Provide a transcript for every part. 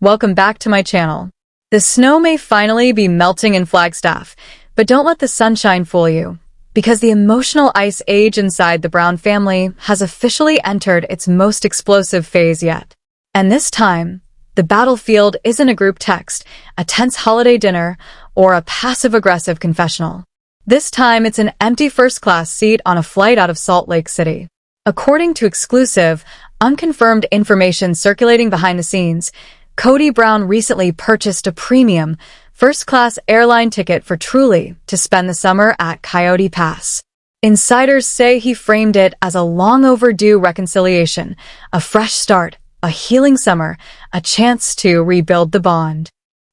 Welcome back to my channel. The snow may finally be melting in Flagstaff, but don't let the sunshine fool you, because the emotional ice age inside the Brown family has officially entered its most explosive phase yet. And this time, the battlefield isn't a group text, a tense holiday dinner, or a passive-aggressive confessional. This time, it's an empty first-class seat on a flight out of Salt Lake City. According to exclusive, unconfirmed information circulating behind the scenes, Kody Brown recently purchased a premium, first-class airline ticket for Truly to spend the summer at Coyote Pass. Insiders say he framed it as a long-overdue reconciliation, a fresh start, a healing summer, a chance to rebuild the bond.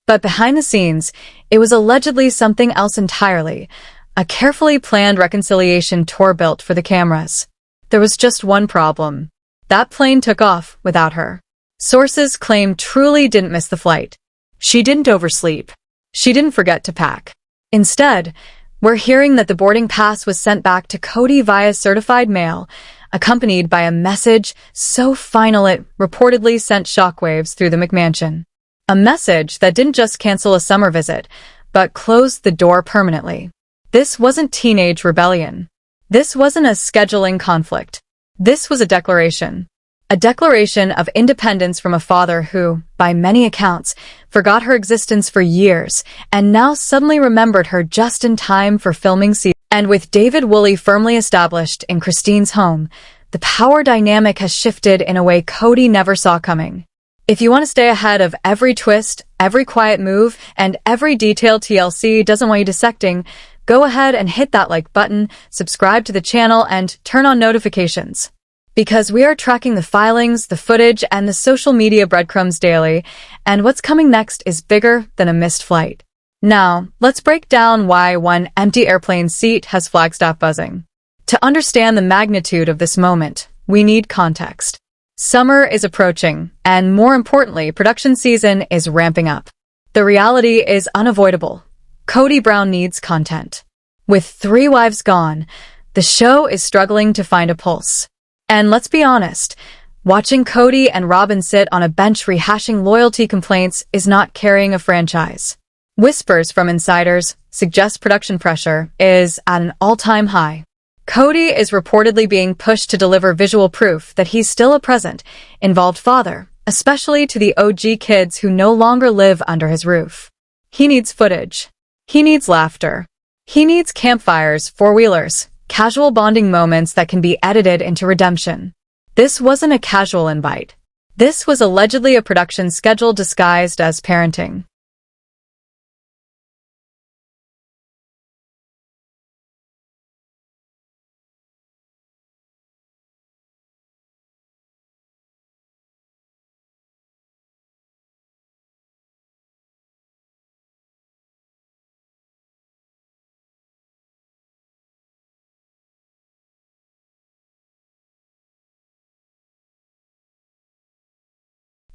But behind the scenes, it was allegedly something else entirely, a carefully planned reconciliation tour built for the cameras. There was just one problem. That plane took off without her. Sources claim Truly didn't miss the flight. She didn't oversleep. She didn't forget to pack. Instead, we're hearing that the boarding pass was sent back to Kody via certified mail, accompanied by a message so final it reportedly sent shockwaves through the McMansion. A message that didn't just cancel a summer visit, but closed the door permanently. This wasn't teenage rebellion. This wasn't a scheduling conflict. This was a declaration. A declaration of independence from a father who, by many accounts, forgot her existence for years and now suddenly remembered her just in time for filming season. And with David Woolley firmly established in Christine's home, the power dynamic has shifted in a way Kody never saw coming. If you want to stay ahead of every twist, every quiet move, and every detail TLC doesn't want you dissecting, go ahead and hit that like button, subscribe to the channel, and turn on notifications. Because we are tracking the filings, the footage, and the social media breadcrumbs daily, and what's coming next is bigger than a missed flight. Now, let's break down why one empty airplane seat has Flagstaff buzzing. To understand the magnitude of this moment, we need context. Summer is approaching, and more importantly, production season is ramping up. The reality is unavoidable. Kody Brown needs content. With 3 wives gone, the show is struggling to find a pulse. And let's be honest, watching Kody and Robyn sit on a bench rehashing loyalty complaints is not carrying a franchise. Whispers from insiders suggest production pressure is at an all-time high. Kody is reportedly being pushed to deliver visual proof that he's still a present, involved father, especially to the OG kids who no longer live under his roof. He needs footage. He needs laughter. He needs campfires, four-wheelers, casual bonding moments that can be edited into redemption. This wasn't a casual invite. This was allegedly a production schedule disguised as parenting.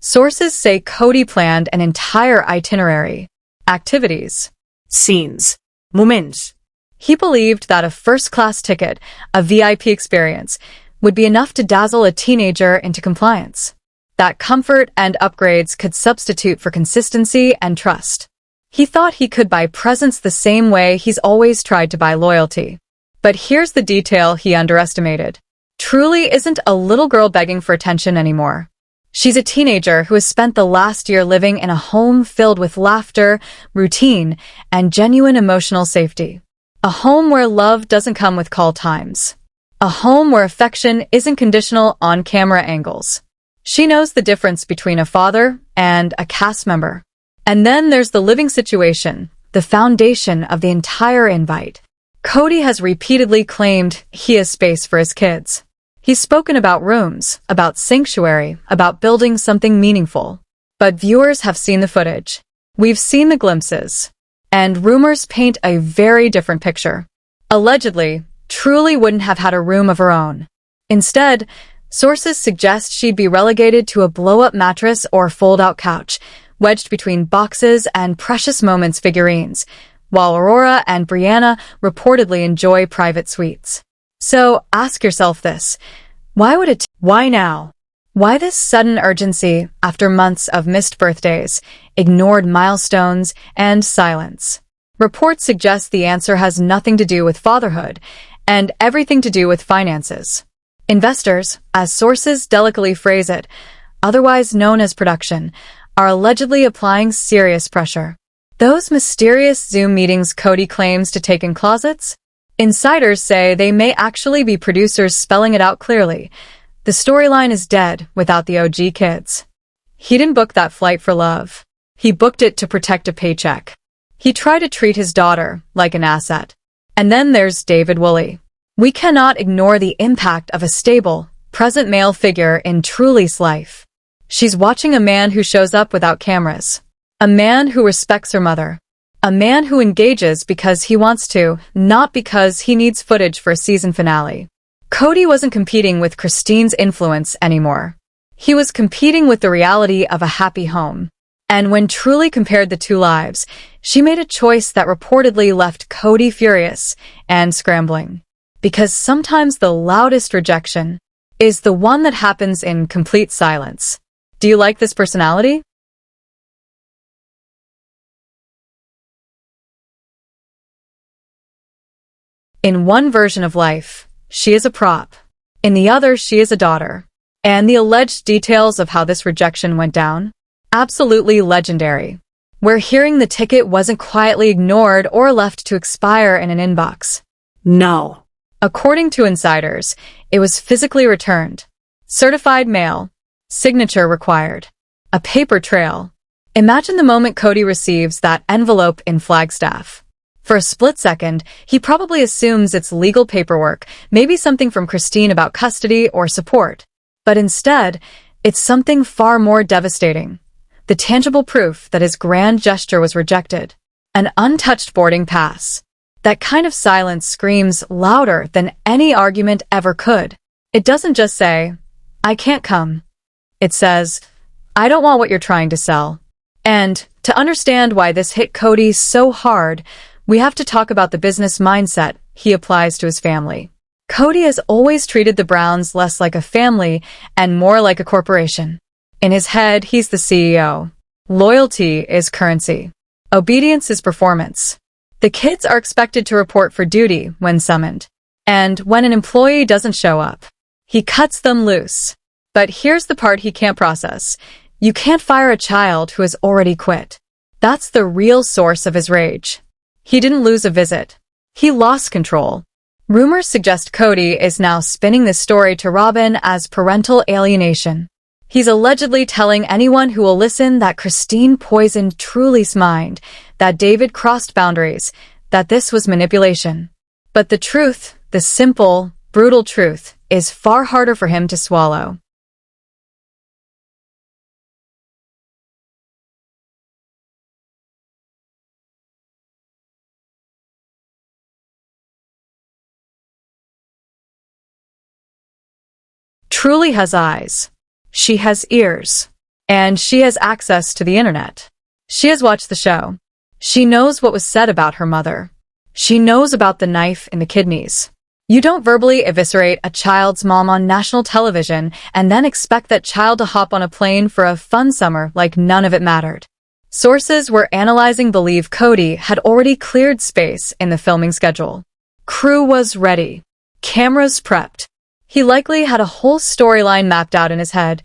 Sources say Kody planned an entire itinerary, activities, scenes, moments. He believed that a first-class ticket, a VIP experience, would be enough to dazzle a teenager into compliance. That comfort and upgrades could substitute for consistency and trust. He thought he could buy presents the same way he's always tried to buy loyalty. But here's the detail he underestimated. Truly isn't a little girl begging for attention anymore. She's a teenager who has spent the last year living in a home filled with laughter, routine, and genuine emotional safety. A home where love doesn't come with call times. A home where affection isn't conditional on camera angles. She knows the difference between a father and a cast member. And then there's the living situation, the foundation of the entire invite. Kody has repeatedly claimed he has space for his kids. He's spoken about rooms, about sanctuary, about building something meaningful. But viewers have seen the footage. We've seen the glimpses. And rumors paint a very different picture. Allegedly, Truly wouldn't have had a room of her own. Instead, sources suggest she'd be relegated to a blow-up mattress or fold-out couch, wedged between boxes and precious moments figurines, while Aurora and Brianna reportedly enjoy private suites. So ask yourself this. Why now? Why this sudden urgency after months of missed birthdays, ignored milestones, and silence? Reports suggest the answer has nothing to do with fatherhood and everything to do with finances. Investors, as sources delicately phrase it, otherwise known as production, are allegedly applying serious pressure. Those mysterious Zoom meetings Kody claims to take in closets? Insiders say they may actually be producers spelling it out clearly. The storyline is dead without the OG kids. He didn't book that flight for love. He booked it to protect a paycheck. He tried to treat his daughter like an asset. And then there's David Woolley. We cannot ignore the impact of a stable, present male figure in Truly's life. She's watching a man who shows up without cameras. A man who respects her mother. A man who engages because he wants to, not because he needs footage for a season finale. Kody wasn't competing with Christine's influence anymore. He was competing with the reality of a happy home. And when Truly compared the two lives, she made a choice that reportedly left Kody furious and scrambling. Because sometimes the loudest rejection is the one that happens in complete silence. Do you like this personality? In one version of life, she is a prop. In the other, she is a daughter. And the alleged details of how this rejection went down? Absolutely legendary. We're hearing the ticket wasn't quietly ignored or left to expire in an inbox. No. According to insiders, it was physically returned. Certified mail. Signature required. A paper trail. Imagine the moment Kody receives that envelope in Flagstaff. For a split second, he probably assumes it's legal paperwork, maybe something from Christine about custody or support. But instead, it's something far more devastating. The tangible proof that his grand gesture was rejected. An untouched boarding pass. That kind of silence screams louder than any argument ever could. It doesn't just say, "I can't come." It says, "I don't want what you're trying to sell." And to understand why this hit Kody so hard, we have to talk about the business mindset he applies to his family. Kody has always treated the Browns less like a family and more like a corporation. In his head, he's the CEO. Loyalty is currency. Obedience is performance. The kids are expected to report for duty when summoned. And when an employee doesn't show up, he cuts them loose. But here's the part he can't process. You can't fire a child who has already quit. That's the real source of his rage. He didn't lose a visit. He lost control. Rumors suggest Kody is now spinning this story to Robyn as parental alienation. He's allegedly telling anyone who will listen that Christine poisoned Truly's mind, that David crossed boundaries, that this was manipulation. But the truth, the simple, brutal truth, is far harder for him to swallow. Truly has eyes. She has ears. And she has access to the internet. She has watched the show. She knows what was said about her mother. She knows about the knife in the kidneys. You don't verbally eviscerate a child's mom on national television and then expect that child to hop on a plane for a fun summer like none of it mattered. Sources we're analyzing believe Kody had already cleared space in the filming schedule. Crew was ready. Cameras prepped. He likely had a whole storyline mapped out in his head.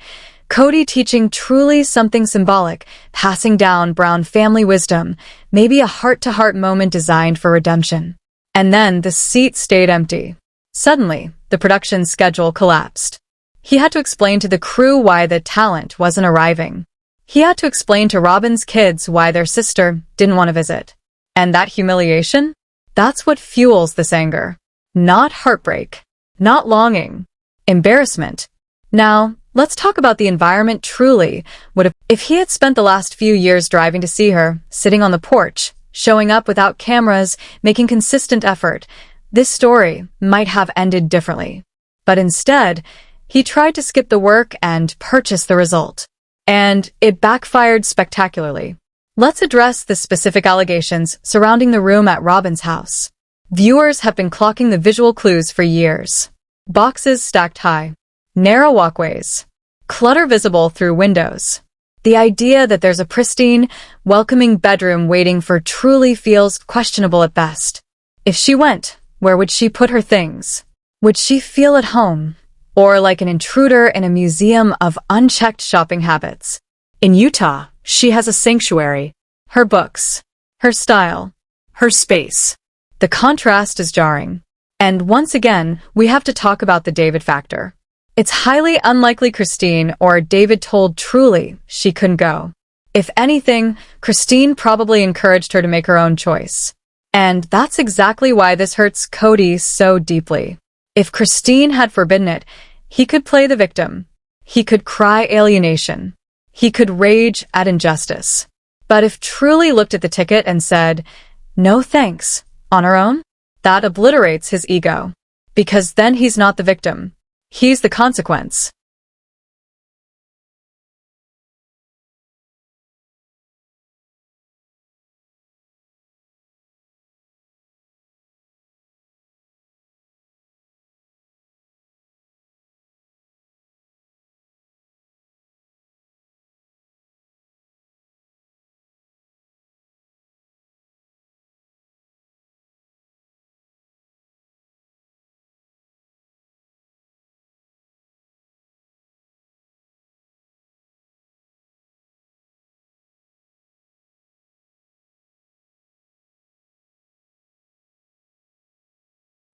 Kody teaching Truly something symbolic, passing down Brown family wisdom, maybe a heart-to-heart moment designed for redemption. And then the seat stayed empty. Suddenly, the production schedule collapsed. He had to explain to the crew why the talent wasn't arriving. He had to explain to Robyn's kids why their sister didn't want to visit. And that humiliation? That's what fuels this anger. Not heartbreak. Not longing. Embarrassment. Now, let's talk about the environment Truly would have if he had spent the last few years driving to see her, sitting on the porch, showing up without cameras, making consistent effort. This story might have ended differently. But instead, he tried to skip the work and purchase the result. And it backfired spectacularly. Let's address the specific allegations surrounding the room at Robyn's house. Viewers have been clocking the visual clues for years. Boxes stacked high. Narrow walkways. clutter visible through windows. The idea that there's a pristine, welcoming bedroom waiting for truly feels questionable at best. If she went, where would she put her things? Would she feel at home? Or like an intruder in a museum of unchecked shopping habits? In Utah, she has a sanctuary. Her books, her style, her space. The contrast is jarring. And once again, we have to talk about the David factor. It's highly unlikely Christine or David told Truly she couldn't go. If anything, Christine probably encouraged her to make her own choice. And that's exactly why this hurts Kody so deeply. If Christine had forbidden it, he could play the victim. He could cry alienation. He could rage at injustice. But if Truly looked at the ticket and said, "No thanks," on her own, that obliterates his ego. Because then he's not the victim. He's the consequence.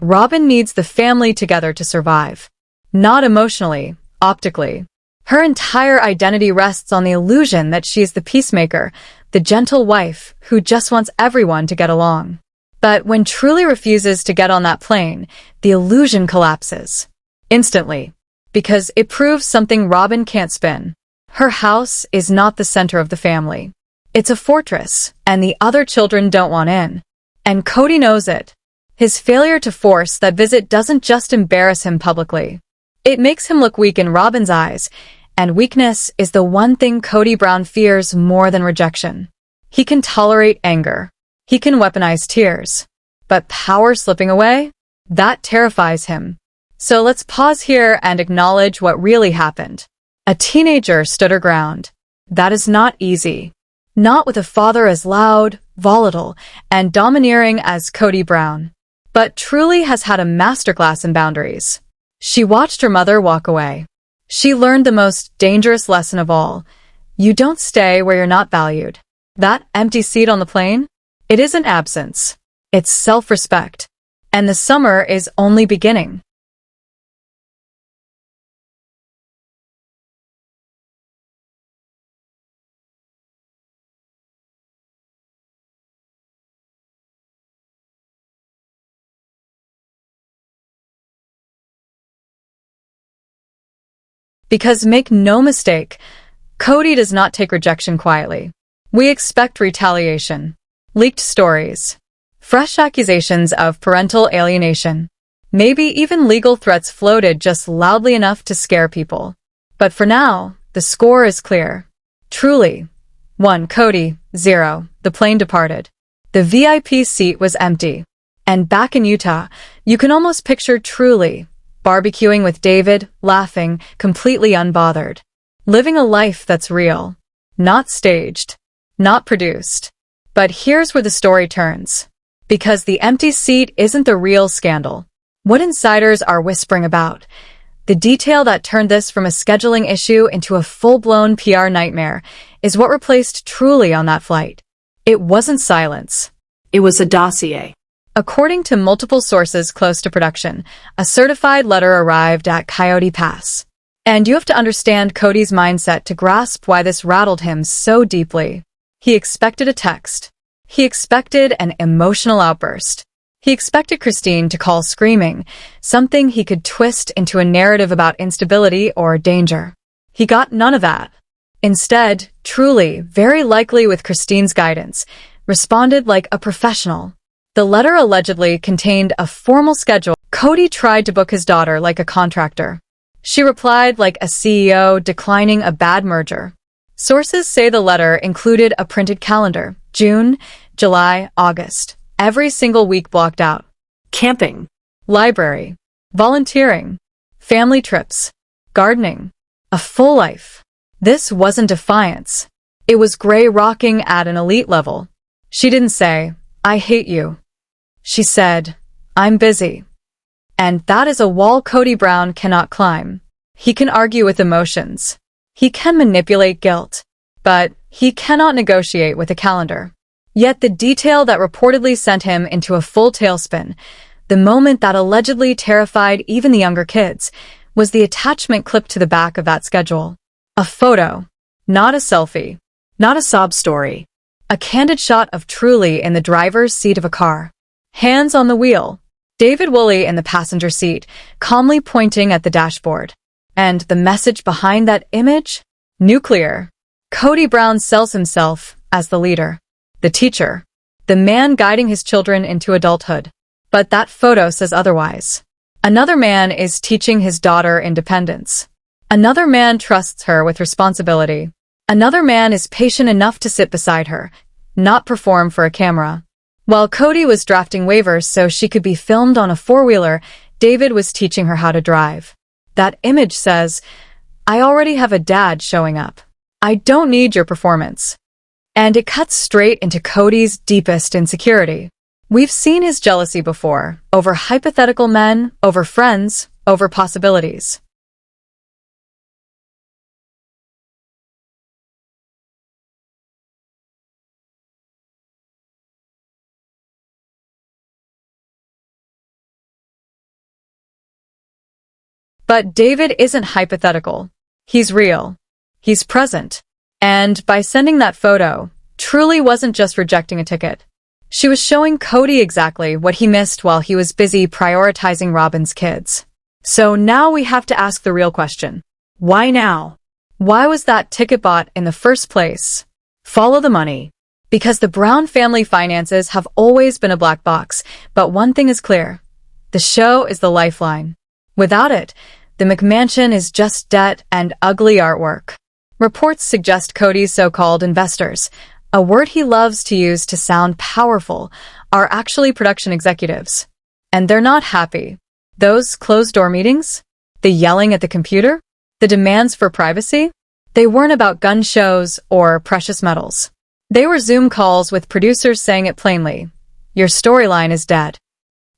Robyn needs the family together to survive. Not emotionally, optically. Her entire identity rests on the illusion that she is the peacemaker, the gentle wife who just wants everyone to get along. But when Truly refuses to get on that plane, the illusion collapses. Instantly. Because it proves something Robyn can't spin. Her house is not the center of the family. It's a fortress, and the other children don't want in. And Kody knows it. His failure to force that visit doesn't just embarrass him publicly. It makes him look weak in Robyn's eyes, and weakness is the one thing Kody Brown fears more than rejection. He can tolerate anger. He can weaponize tears. But power slipping away? That terrifies him. So let's pause here and acknowledge what really happened. A teenager stood her ground. That is not easy. Not with a father as loud, volatile, and domineering as Kody Brown. But Truly has had a masterclass in boundaries. She watched her mother walk away. She learned the most dangerous lesson of all. You don't stay where you're not valued. That empty seat on the plane? It isn't absence. It's self-respect. And the summer is only beginning. Because make no mistake, Kody does not take rejection quietly. We expect retaliation, leaked stories, fresh accusations of parental alienation, maybe even legal threats floated just loudly enough to scare people. But for now, the score is clear. Truly, 1 Kody, 0, the plane departed. The VIP seat was empty. And back in Utah, you can almost picture Truly, barbecuing with David, laughing, completely unbothered. Living a life that's real. Not staged. Not produced. But here's where the story turns. Because the empty seat isn't the real scandal. What insiders are whispering about. The detail that turned this from a scheduling issue into a full-blown PR nightmare is what replaced Truly on that flight. It wasn't silence. It was a dossier. According to multiple sources close to production, a certified letter arrived at Coyote Pass. And you have to understand Kody's mindset to grasp why this rattled him so deeply. He expected a text. He expected an emotional outburst. He expected Christine to call screaming, something he could twist into a narrative about instability or danger. He got none of that. Instead, Truly, very likely with Christine's guidance, responded like a professional. The letter allegedly contained a formal schedule. Kody tried to book his daughter like a contractor. She replied like a CEO declining a bad merger. Sources say the letter included a printed calendar, June, July, August, every single week blocked out. Camping, library, volunteering, family trips, gardening. A full life. This wasn't defiance. It was Gray rocking at an elite level. She didn't say, "I hate you." She said, "I'm busy." And that is a wall Kody Brown cannot climb. He can argue with emotions. He can manipulate guilt. But he cannot negotiate with a calendar. Yet the detail that reportedly sent him into a full tailspin, the moment that allegedly terrified even the younger kids, was the attachment clipped to the back of that schedule. A photo. Not a selfie. Not a sob story. A candid shot of Truly in the driver's seat of a car. Hands on the wheel. David Woolley in the passenger seat, calmly pointing at the dashboard. And the message behind that image? Nuclear. Kody Brown sells himself as the leader, the teacher, the man guiding his children into adulthood. But that photo says otherwise. Another man is teaching his daughter independence. Another man trusts her with responsibility. Another man is patient enough to sit beside her, not perform for a camera. While Kody was drafting waivers so she could be filmed on a four-wheeler, David was teaching her how to drive. That image says, "I already have a dad showing up. I don't need your performance." And it cuts straight into Kody's deepest insecurity. We've seen his jealousy before, over hypothetical men, over friends, over possibilities. But David isn't hypothetical. He's real. He's present. And by sending that photo, Truly wasn't just rejecting a ticket. She was showing Kody exactly what he missed while he was busy prioritizing Robyn's kids. So now we have to ask the real question. Why now? Why was that ticket bought in the first place? Follow the money. Because the Brown family finances have always been a black box, but one thing is clear. The show is the lifeline. Without it, the McMansion is just debt and ugly artwork. Reports suggest Kody's so-called investors, a word he loves to use to sound powerful, are actually production executives. And they're not happy. Those closed-door meetings? The yelling at the computer? The demands for privacy? They weren't about gun shows or precious metals. They were Zoom calls with producers saying it plainly. Your storyline is dead.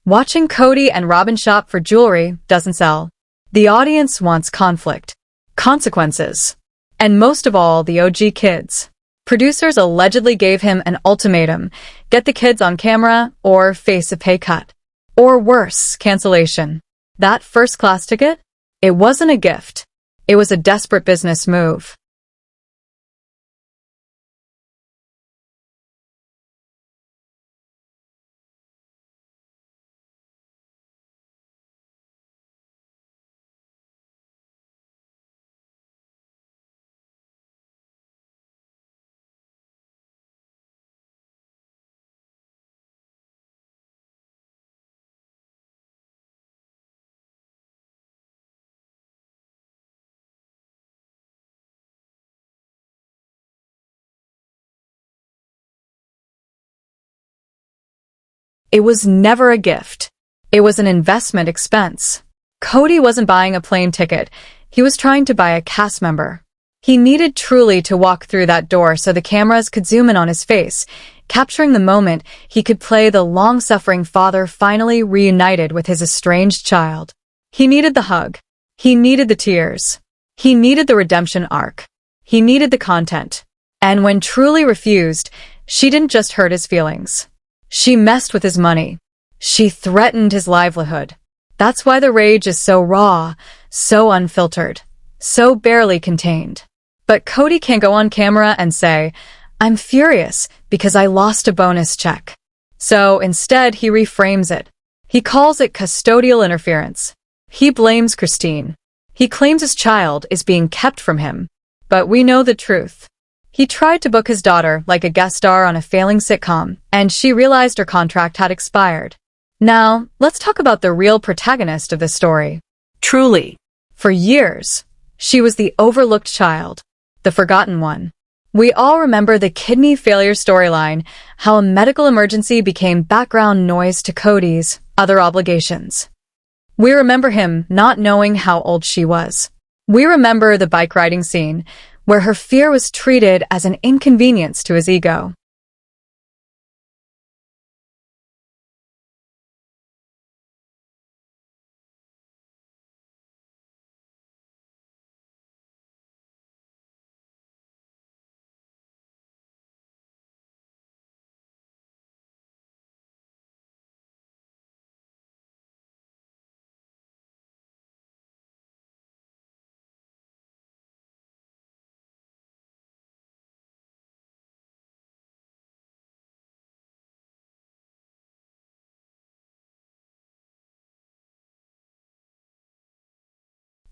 Watching Kody and Robyn shop for jewelry doesn't sell. The audience wants conflict, consequences, and most of all, the OG kids. Producers allegedly gave him an ultimatum: get the kids on camera or face a pay cut. Or worse, cancellation. That first-class ticket? It wasn't a gift. It was a desperate business move. It was never a gift. It was an investment expense. Kody wasn't buying a plane ticket. He was trying to buy a cast member. He needed Truly to walk through that door so the cameras could zoom in on his face, capturing the moment he could play the long-suffering father finally reunited with his estranged child. He needed the hug. He needed the tears. He needed the redemption arc. He needed the content. And when Truly refused, she didn't just hurt his feelings. She messed with his money. She threatened his livelihood. That's why the rage is so raw, so unfiltered, so barely contained. But Kody can't go on camera and say, "I'm furious because I lost a bonus check." So instead, he reframes it. He calls it custodial interference. He blames Christine. He claims his child is being kept from him. But we know the truth. He tried to book his daughter like a guest star on a failing sitcom, and she realized her contract had expired. Now, let's talk about the real protagonist of this story. Truly. For years, she was the overlooked child, the forgotten one. We all remember the kidney failure storyline, how a medical emergency became background noise to Kody's other obligations. We remember him not knowing how old she was. We remember the bike riding scene, where her fear was treated as an inconvenience to his ego.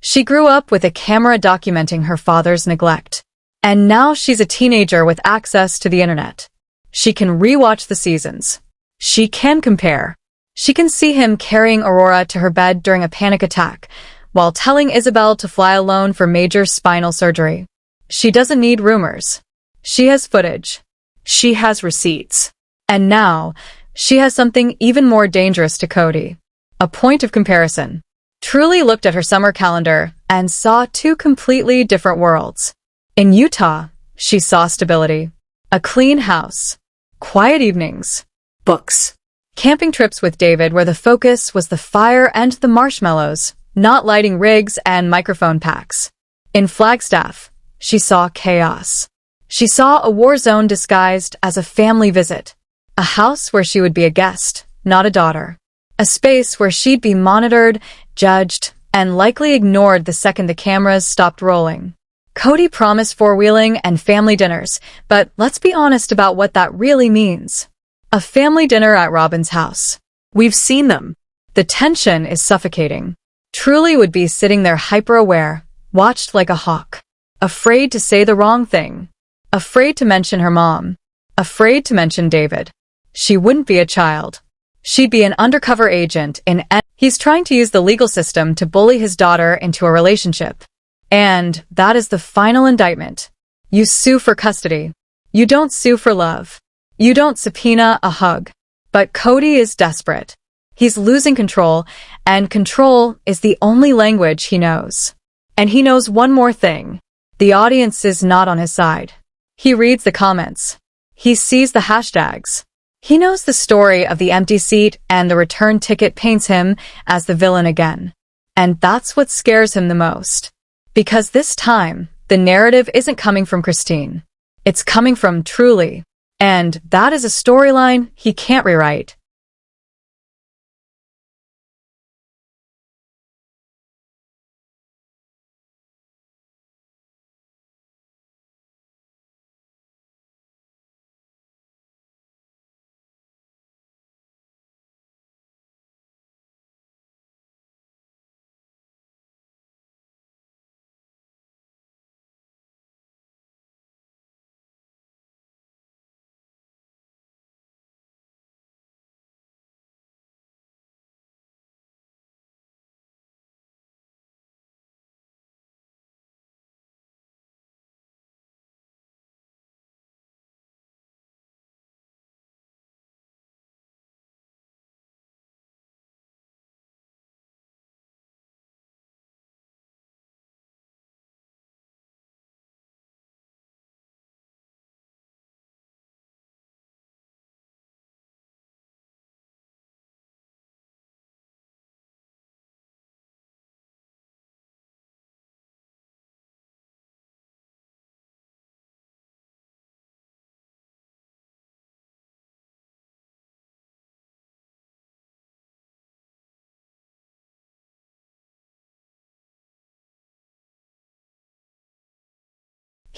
She grew up with a camera documenting her father's neglect. And now she's a teenager with access to the internet. She can rewatch the seasons. She can compare. She can see him carrying Aurora to her bed during a panic attack, while telling Isabel to fly alone for major spinal surgery. She doesn't need rumors. She has footage. She has receipts. And now, she has something even more dangerous to Kody. A point of comparison. Truly looked at her summer calendar and saw two completely different worlds. In Utah, she saw stability. A clean house. Quiet evenings. Books. Camping trips with David where the focus was the fire and the marshmallows, not lighting rigs and microphone packs. In Flagstaff, she saw chaos. She saw a war zone disguised as a family visit. A house where she would be a guest, not a daughter. A space where she'd be monitored, judged, and likely ignored the second the cameras stopped rolling. Kody promised four-wheeling and family dinners, but let's be honest about what that really means. A family dinner at Robyn's house. We've seen them. The tension is suffocating. Truly would be sitting there hyper-aware, watched like a hawk. Afraid to say the wrong thing. Afraid to mention her mom. Afraid to mention David. She wouldn't be a child. She'd be an undercover agent in He's trying to use the legal system to bully his daughter into a relationship. And that is the final indictment. You sue for custody. You don't sue for love. You don't subpoena a hug. But Kody is desperate. He's losing control, and control is the only language he knows. And he knows one more thing. The audience is not on his side. He reads the comments. He sees the hashtags. He knows the story of the empty seat and the return ticket paints him as the villain again. And that's what scares him the most. Because this time, the narrative isn't coming from Christine. It's coming from Truly. And that is a storyline he can't rewrite.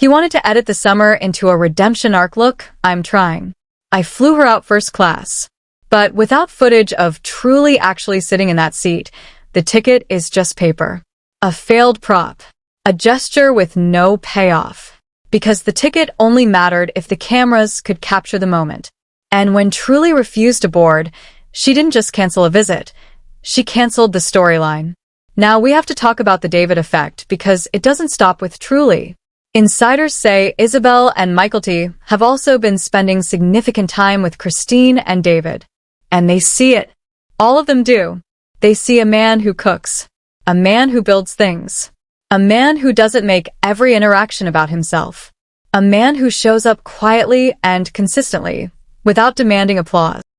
He wanted to edit the summer into a redemption arc. Look, I'm trying. I flew her out first class. But without footage of Truly actually sitting in that seat, the ticket is just paper. A failed prop. A gesture with no payoff. Because the ticket only mattered if the cameras could capture the moment. And when Truly refused to board, she didn't just cancel a visit. She canceled the storyline. Now we have to talk about the David effect because it doesn't stop with Truly. Insiders say Isabel and Michael have also been spending significant time with Christine and David. And they see it. All of them do. They see a man who cooks. A man who builds things. A man who doesn't make every interaction about himself. A man who shows up quietly and consistently, without demanding applause.